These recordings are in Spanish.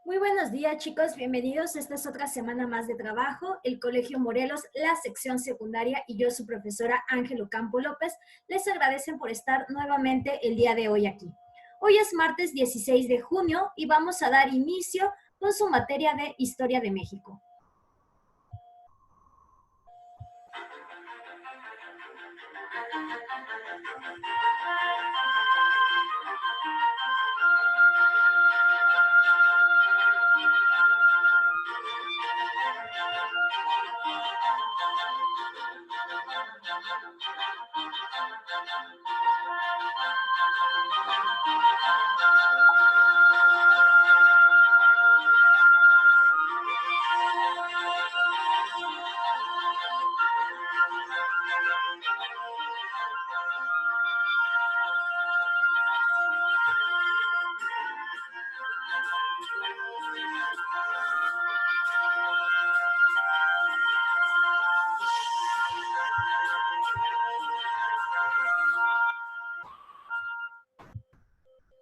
Muy buenos días, chicos. Bienvenidos. Esta es otra semana más de trabajo. El Colegio Morelos, la sección secundaria y yo, su profesora Ángel Ocampo López, les agradecen por estar nuevamente el día de hoy aquí. Hoy es martes 16 de junio y vamos a dar inicio con su materia de Historia de México.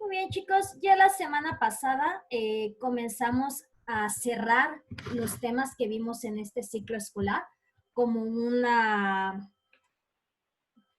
Muy bien, chicos, ya la semana pasada comenzamos a cerrar los temas que vimos en este ciclo escolar como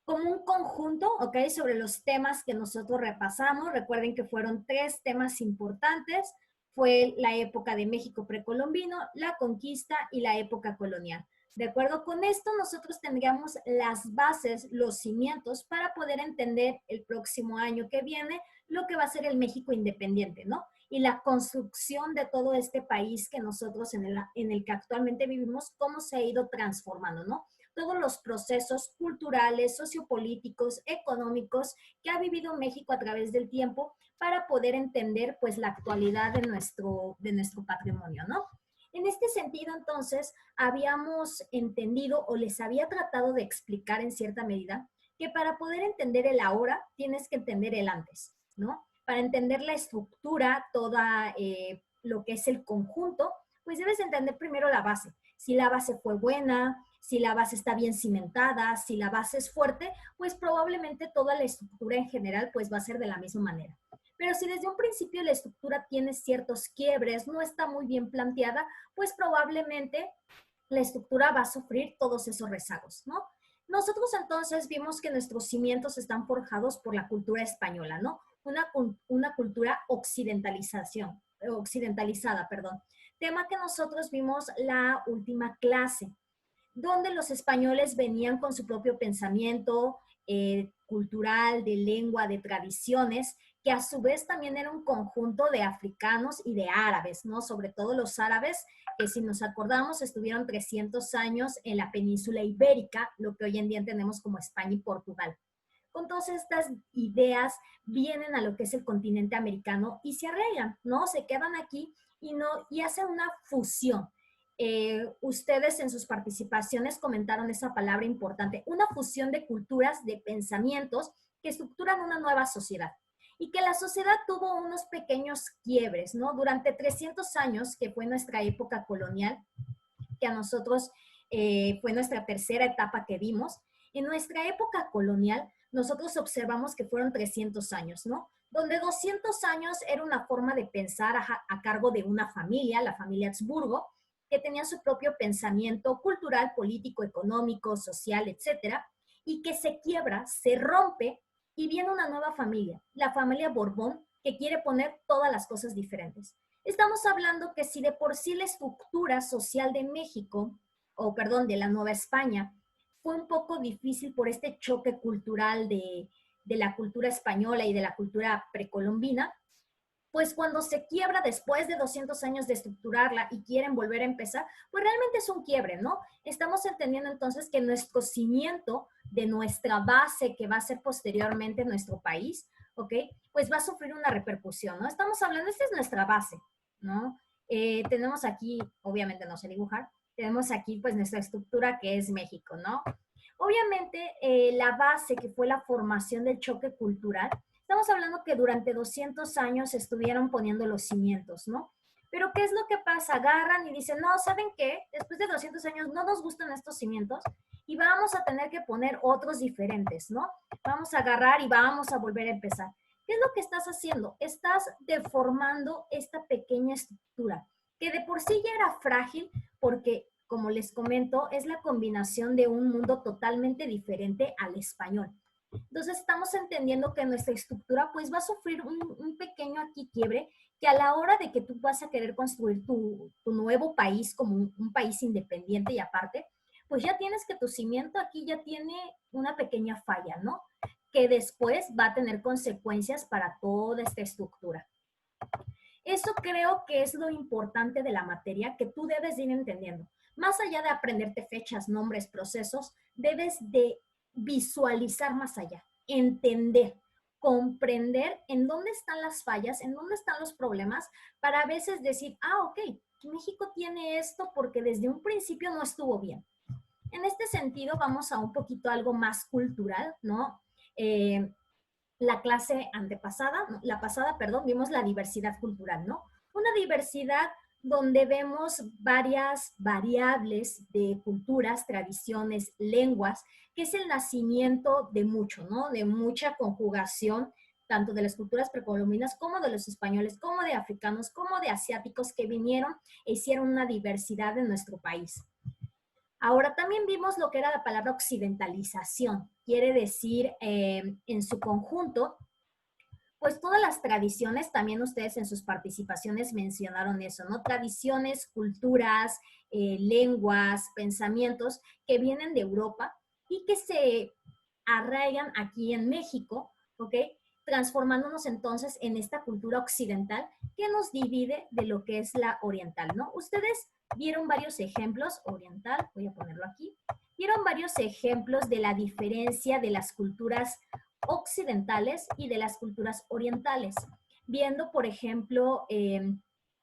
como un conjunto, ¿ok? Sobre los temas que nosotros repasamos. Recuerden que fueron 3 temas importantes. Fue la época de México precolombino, la conquista y la época colonial. De acuerdo con esto, nosotros tendríamos las bases, los cimientos para poder entender el próximo año que viene lo que va a ser el México independiente, ¿no? Y la construcción de todo este país que nosotros en el que actualmente vivimos, cómo se ha ido transformando, ¿no? Todos los procesos culturales, sociopolíticos, económicos que ha vivido México a través del tiempo para poder entender pues la actualidad de nuestro patrimonio, ¿no? En este sentido, entonces, habíamos entendido o les había tratado de explicar en cierta medida que para poder entender el ahora tienes que entender el antes, ¿no? Para entender la estructura, toda lo que es el conjunto, pues debes entender primero la base. Si la base fue buena, si la base está bien cimentada, si la base es fuerte, pues probablemente toda la estructura en general pues va a ser de la misma manera. Pero si desde un principio la estructura tiene ciertos quiebres, no está muy bien planteada, pues probablemente la estructura va a sufrir todos esos rezagos, ¿no? Nosotros entonces vimos que nuestros cimientos están forjados por la cultura española, ¿no? Una cultura occidentalizada, perdón. Tema que nosotros vimos la última clase, donde los españoles venían con su propio pensamiento cultural, de lengua, de tradiciones, que a su vez también era un conjunto de africanos y de árabes, ¿no? Sobre todo los árabes, que si nos acordamos estuvieron 300 años en la península ibérica, lo que hoy en día tenemos como España y Portugal. Con todas estas ideas vienen a lo que es el continente americano y se arraigan, ¿no? Se quedan aquí y hacen una fusión. Ustedes en sus participaciones comentaron esa palabra importante, una fusión de culturas, de pensamientos que estructuran una nueva sociedad y que la sociedad tuvo unos pequeños quiebres, ¿no? Durante 300 años, que fue nuestra época colonial, que a nosotros fue nuestra tercera etapa que vimos, en nuestra época colonial nosotros observamos que fueron 300 años, ¿no? Donde 200 años era una forma de pensar a cargo de una familia, la familia Habsburgo, que tenía su propio pensamiento cultural, político, económico, social, etcétera, y que se quiebra, se rompe y viene una nueva familia, la familia Borbón, que quiere poner todas las cosas diferentes. Estamos hablando que si de por sí la estructura social de México, o perdón, de la Nueva España, fue un poco difícil por este choque cultural de la cultura española y de la cultura precolombina, pues cuando se quiebra después de 200 años de estructurarla y quieren volver a empezar, pues realmente es un quiebre, ¿no? Estamos entendiendo entonces que nuestro cimiento de nuestra base que va a ser posteriormente nuestro país, ¿ok? Pues va a sufrir una repercusión, ¿no? Estamos hablando, esta es nuestra base, ¿no? Tenemos aquí, obviamente no sé dibujar, tenemos aquí pues nuestra estructura que es México, ¿no? Obviamente la base que fue la formación del choque cultural, estamos hablando que durante 200 años estuvieron poniendo los cimientos, ¿no? Pero ¿qué es lo que pasa? Agarran y dicen, no, ¿saben qué? Después de 200 años no nos gustan estos cimientos y vamos a tener que poner otros diferentes, ¿no? Vamos a agarrar y vamos a volver a empezar. ¿Qué es lo que estás haciendo? Estás deformando esta pequeña estructura, que de por sí ya era frágil porque, como les comento, es la combinación de un mundo totalmente diferente al español. Entonces estamos entendiendo que nuestra estructura pues va a sufrir un pequeño aquí quiebre, que a la hora de que tú vas a querer construir tu nuevo país como un país independiente y aparte, pues ya tienes que tu cimiento aquí ya tiene una pequeña falla, ¿no? Que después va a tener consecuencias para toda esta estructura. Eso creo que es lo importante de la materia que tú debes ir entendiendo. Más allá de aprenderte fechas, nombres, procesos, debes de visualizar más allá, entender, comprender en dónde están las fallas, en dónde están los problemas, para a veces decir, ok, México tiene esto porque desde un principio no estuvo bien. En este sentido, vamos a un poquito algo más cultural, ¿no? La clase antepasada, la pasada, perdón, vimos la diversidad cultural, ¿no? Una diversidad donde vemos varias variables de culturas, tradiciones, lenguas, que es el nacimiento de mucho, ¿no? De mucha conjugación, tanto de las culturas precolombinas como de los españoles, como de africanos, como de asiáticos que vinieron e hicieron una diversidad en nuestro país. Ahora también vimos lo que era la palabra occidentalización. Quiere decir en su conjunto, pues todas las tradiciones, también ustedes en sus participaciones mencionaron eso, ¿no? Tradiciones, culturas, lenguas, pensamientos que vienen de Europa y que se arraigan aquí en México, ¿ok? Transformándonos entonces en esta cultura occidental que nos divide de lo que es la oriental, ¿no? Ustedes vieron varios ejemplos, oriental, voy a ponerlo aquí, vieron varios ejemplos de la diferencia de las culturas occidentales y de las culturas orientales, viendo, por ejemplo,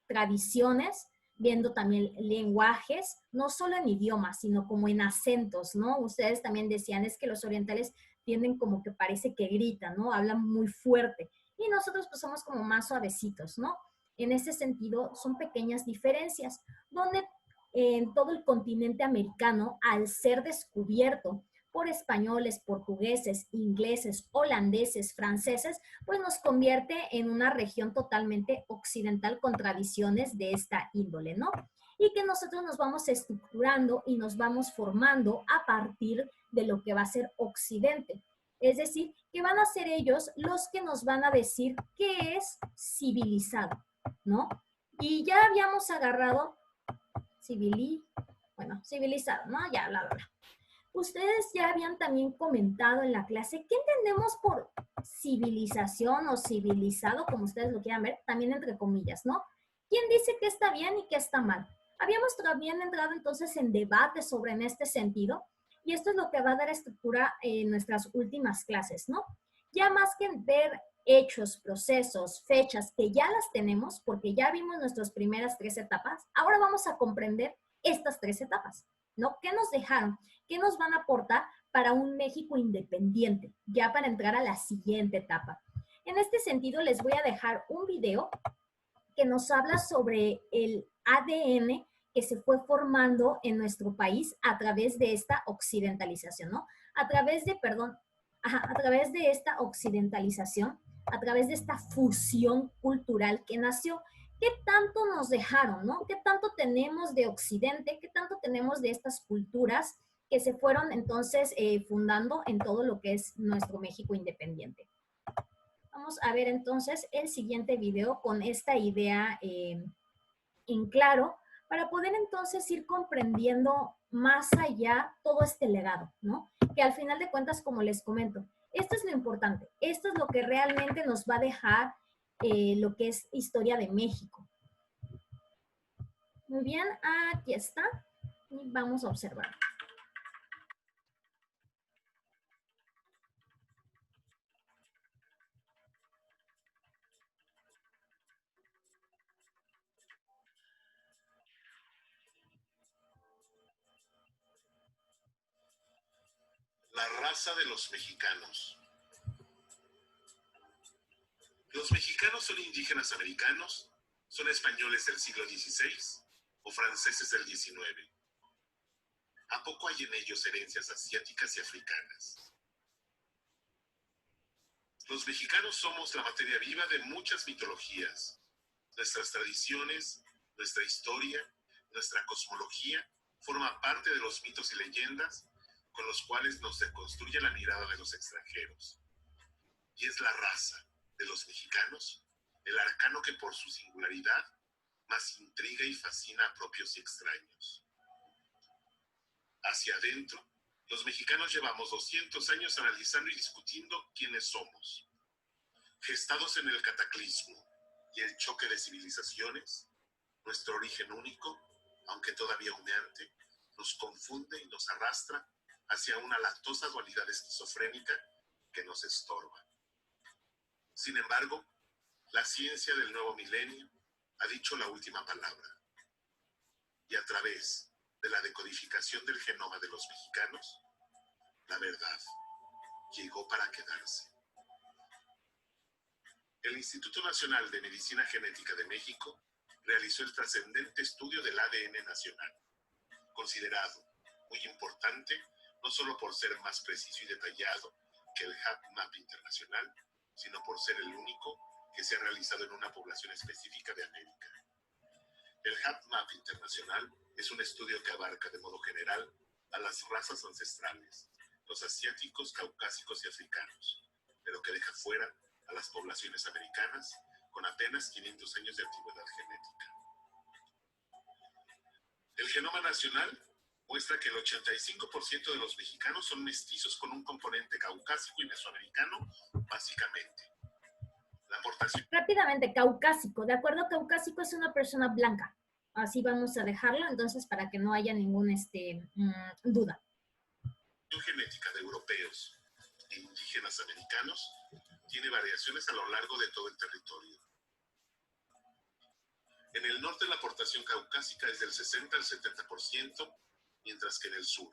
tradiciones, viendo también lenguajes, no solo en idiomas, sino como en acentos, ¿no? Ustedes también decían, es que los orientales tienden como que parece que gritan, ¿no? Hablan muy fuerte. Y nosotros pues somos como más suavecitos, ¿no? En ese sentido, son pequeñas diferencias, donde en todo el continente americano, al ser descubierto por españoles, portugueses, ingleses, holandeses, franceses, pues nos convierte en una región totalmente occidental con tradiciones de esta índole, ¿no? Y que nosotros nos vamos estructurando y nos vamos formando a partir de lo que va a ser Occidente. Es decir, que van a ser ellos los que nos van a decir qué es civilizado, ¿no? Y ya habíamos agarrado civilizado, ¿no? Ya, bla, bla, bla. Ustedes ya habían también comentado en la clase, ¿qué entendemos por civilización o civilizado, como ustedes lo quieran ver, también entre comillas, ¿no? ¿Quién dice que está bien y qué está mal? Habíamos también entrado entonces en debate sobre en este sentido, y esto es lo que va a dar estructura en nuestras últimas clases, ¿no? Ya más que ver hechos, procesos, fechas que ya las tenemos, porque ya vimos nuestras primeras 3 etapas, ahora vamos a comprender estas 3 etapas, ¿no? ¿Qué nos dejaron? ¿Qué nos van a aportar para un México independiente? Ya para entrar a la siguiente etapa. En este sentido, les voy a dejar un video que nos habla sobre el ADN que se fue formando en nuestro país a través de esta occidentalización, ¿no? A través de esta occidentalización, a través de esta fusión cultural que nació. ¿Qué tanto nos dejaron, no? ¿Qué tanto tenemos de Occidente? ¿Qué tanto tenemos de estas culturas que se fueron entonces fundando en todo lo que es nuestro México independiente? Vamos a ver entonces el siguiente video con esta idea en claro para poder entonces ir comprendiendo más allá todo este legado, ¿no? Que al final de cuentas, como les comento, esto es lo importante, esto es lo que realmente nos va a dejar lo que es historia de México. Muy bien, aquí está. Y vamos a observar. La raza de los mexicanos. ¿Los mexicanos son indígenas americanos? ¿Son españoles del siglo XVI o franceses del XIX? ¿A poco hay en ellos herencias asiáticas y africanas? Los mexicanos somos la materia viva de muchas mitologías. Nuestras tradiciones, nuestra historia, nuestra cosmología forma parte de los mitos y leyendas con los cuales nos deconstruye la mirada de los extranjeros. Y es la raza de los mexicanos el arcano que por su singularidad más intriga y fascina a propios y extraños. Hacia adentro, los mexicanos llevamos 200 años analizando y discutiendo quiénes somos. Gestados en el cataclismo y el choque de civilizaciones, nuestro origen único, aunque todavía humeante, nos confunde y nos arrastra hacia una latosa dualidad esquizofrénica que nos estorba. Sin embargo, la ciencia del nuevo milenio ha dicho la última palabra. Y a través de la decodificación del genoma de los mexicanos, la verdad llegó para quedarse. El Instituto Nacional de Medicina Genética de México realizó el trascendente estudio del ADN nacional, considerado muy importante no solo por ser más preciso y detallado que el HapMap internacional, sino por ser el único que se ha realizado en una población específica de América. El HapMap internacional es un estudio que abarca de modo general a las razas ancestrales, los asiáticos, caucásicos y africanos, pero que deja fuera a las poblaciones americanas con apenas 500 años de antigüedad genética. El genoma nacional muestra que el 85% de los mexicanos son mestizos con un componente caucásico y mesoamericano, básicamente. La aportación... Rápidamente, caucásico. De acuerdo, caucásico es una persona blanca. Así vamos a dejarlo, entonces, para que no haya ninguna duda. La genética de europeos e indígenas americanos tiene variaciones a lo largo de todo el territorio. En el norte la aportación caucásica es del 60 al 70%, mientras que en el sur,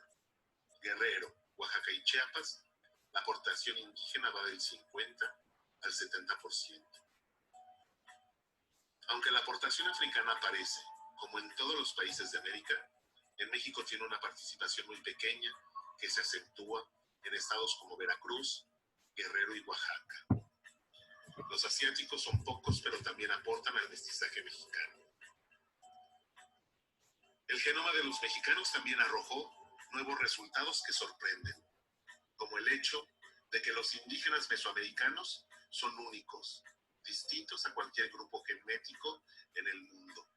Guerrero, Oaxaca y Chiapas, la aportación indígena va del 50 al 70%. Aunque la aportación africana aparece, como en todos los países de América, en México tiene una participación muy pequeña que se acentúa en estados como Veracruz, Guerrero y Oaxaca. Los asiáticos son pocos, pero también aportan al mestizaje mexicano. El genoma de los mexicanos también arrojó nuevos resultados que sorprenden, como el hecho de que los indígenas mesoamericanos son únicos, distintos a cualquier grupo genético en el mundo.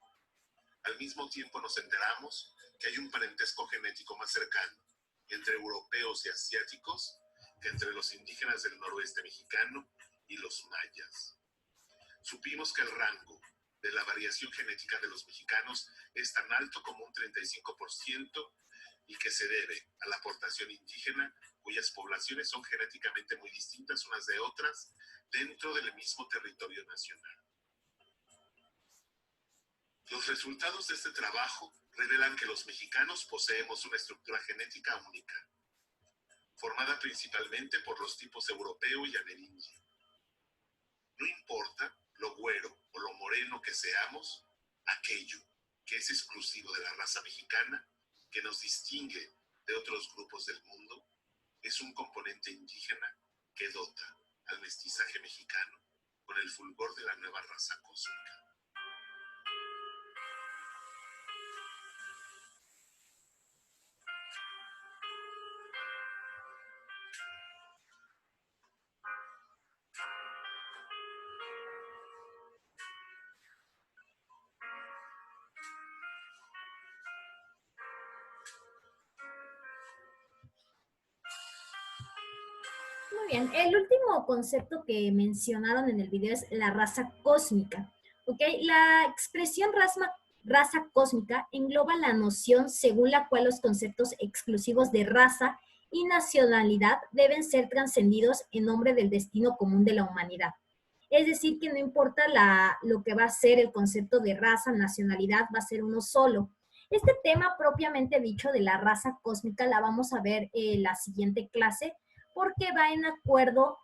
Al mismo tiempo nos enteramos que hay un parentesco genético más cercano entre europeos y asiáticos que entre los indígenas del noroeste mexicano y los mayas. Supimos que el rango de la variación genética de los mexicanos es tan alto como un 35% y que se debe a la aportación indígena, cuyas poblaciones son genéticamente muy distintas unas de otras dentro del mismo territorio nacional. Los resultados de este trabajo revelan que los mexicanos poseemos una estructura genética única, formada principalmente por los tipos europeo y amerindio. No importa lo güero o lo moreno que seamos, aquello que es exclusivo de la raza mexicana, que nos distingue de otros grupos del mundo, es un componente indígena que dota al mestizaje mexicano con el fulgor de la nueva raza cósmica. Muy bien, el último concepto que mencionaron en el video es la raza cósmica. ¿Ok? La expresión raza cósmica engloba la noción según la cual los conceptos exclusivos de raza y nacionalidad deben ser trascendidos en nombre del destino común de la humanidad. Es decir, que no importa lo que va a ser el concepto de raza, nacionalidad, va a ser uno solo. Este tema propiamente dicho de la raza cósmica la vamos a ver en la siguiente clase, porque va en acuerdo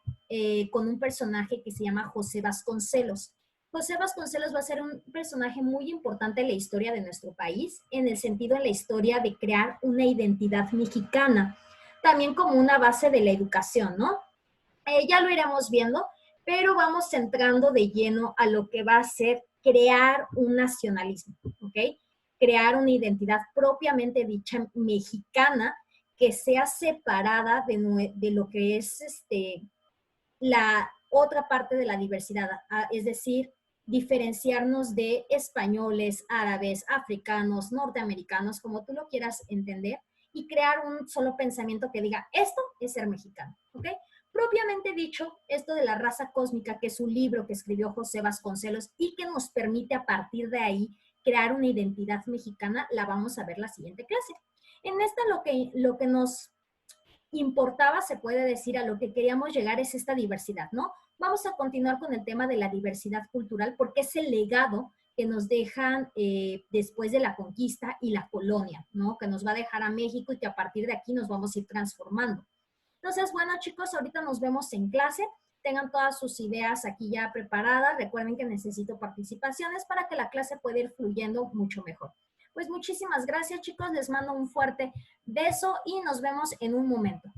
con un personaje que se llama José Vasconcelos. José Vasconcelos va a ser un personaje muy importante en la historia de nuestro país, en el sentido en la historia de crear una identidad mexicana, también como una base de la educación, ¿no? Ya lo iremos viendo, pero vamos entrando de lleno a lo que va a ser crear un nacionalismo, ¿ok? Crear una identidad propiamente dicha mexicana que sea separada de lo que es la otra parte de la diversidad, es decir, diferenciarnos de españoles, árabes, africanos, norteamericanos, como tú lo quieras entender, y crear un solo pensamiento que diga, esto es ser mexicano, ¿ok? Propiamente dicho, esto de la raza cósmica, que es un libro que escribió José Vasconcelos y que nos permite a partir de ahí crear una identidad mexicana, la vamos a ver la siguiente clase. En esta lo que nos importaba, se puede decir, a lo que queríamos llegar es esta diversidad, ¿no? Vamos a continuar con el tema de la diversidad cultural porque es el legado que nos dejan después de la conquista y la colonia, ¿no? Que nos va a dejar a México y que a partir de aquí nos vamos a ir transformando. Entonces, bueno, chicos, ahorita nos vemos en clase. Tengan todas sus ideas aquí ya preparadas. Recuerden que necesito participaciones para que la clase pueda ir fluyendo mucho mejor. Pues muchísimas gracias, chicos. Les mando un fuerte beso y nos vemos en un momento.